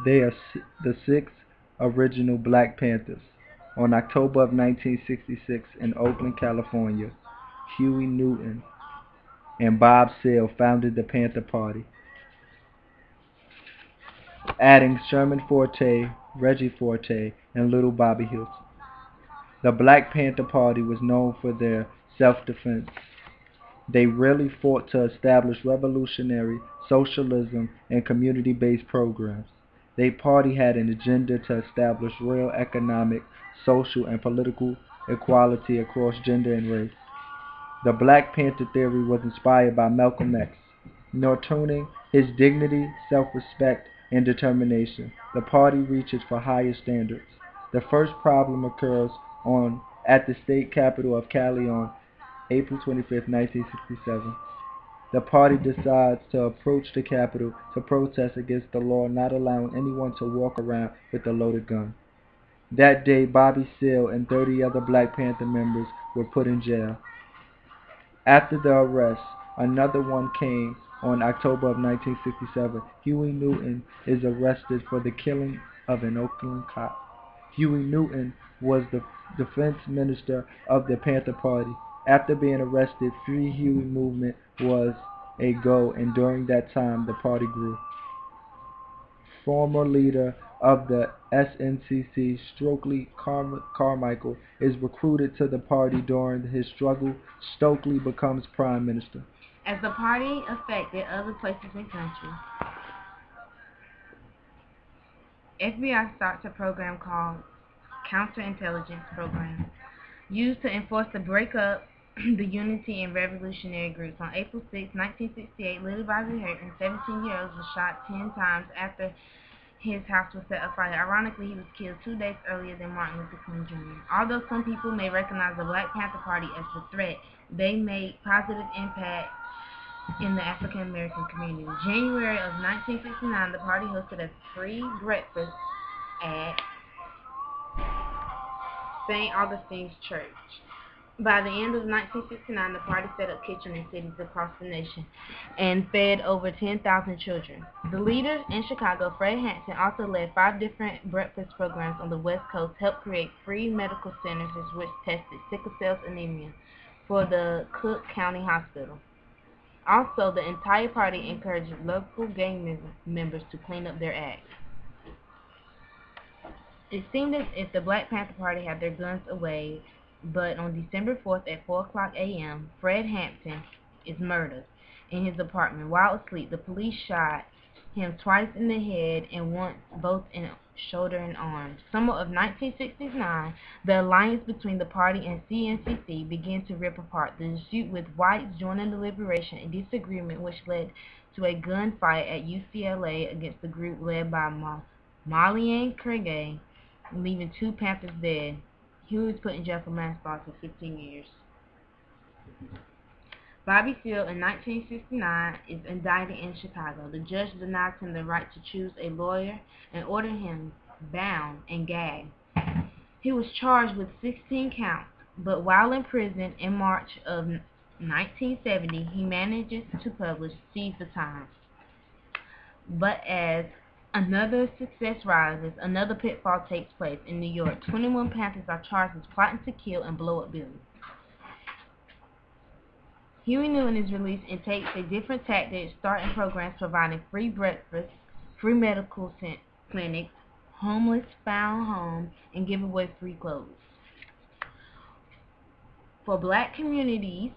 They are the six original Black Panthers. On October of 1966 in Oakland, California, Huey Newton and Bob Seale founded the Panther Party, adding Sherman Forte, Reggie Forte, and Little Bobby Hilton. The Black Panther Party was known for their self-defense. They really fought to establish revolutionary socialism and community-based programs. Their party had an agenda to establish real economic, social, and political equality across gender and race. The Black Panther theory was inspired by Malcolm X, nurturing his dignity, self-respect, and determination. The party reaches for higher standards. The first problem occurs at the state capital of Cali on April 25, 1967. The party decides to approach the Capitol to protest against the law not allowing anyone to walk around with a loaded gun. That day, Bobby Seale and 30 other Black Panther members were put in jail. After the arrest, another one came on October of 1967. Huey Newton is arrested for the killing of an Oakland cop. Huey Newton was the defense minister of the Panther Party. After being arrested, Free Huey movement was a go, and during that time the party grew. Former leader of the SNCC, Stokely Carmichael, is recruited to the party during his struggle. Stokely becomes prime minister. As the party affected other places in the country, FBI starts a program called Counterintelligence Program, used to enforce the breakup the unity and revolutionary groups. On April 6, 1968, Little Bobby Hilton, 17-year-old, was shot 10 times after his house was set afire. Ironically, he was killed 2 days earlier than Martin Luther King Jr. Although some people may recognize the Black Panther Party as a threat, they made positive impact in the African American community. In January of 1969, the party hosted a free breakfast at St. Augustine's Church. By the end of 1969, the party set up kitchens in cities across the nation and fed over 10,000 children. The leader in Chicago, Fred Hampton, also led 5 different breakfast programs on the West Coast, helped create free medical centers which tested sickle cell anemia for the Cook County Hospital. Also, the entire party encouraged local gang members to clean up their act. It seemed as if the Black Panther Party had their guns away, but on December 4th at 4:00 a.m., Fred Hampton is murdered in his apartment. While asleep, the police shot him twice in the head and once both in shoulder and arm. Summer of 1969, the alliance between the party and SNCC began to rip apart. The dispute with whites joining the liberation, a disagreement which led to a gunfight at UCLA against the group led by Malian Craigie, leaving 2 Panthers dead. Huey was put in jail for manslaughter for 15 years. Bobby Seale in 1969 is indicted in Chicago. The judge denies him the right to choose a lawyer and ordered him bound and gagged. He was charged with 16 counts, but while in prison in March of 1970, he manages to publish Seize the Times. But as another success rises, another pitfall takes place. In New York, 21 Panthers are charged with plotting to kill and blow up buildings. Huey Newton is released and takes a different tactic, starting programs providing free breakfast, free medical clinics, homeless found homes, and giving away free clothes. For Black communities,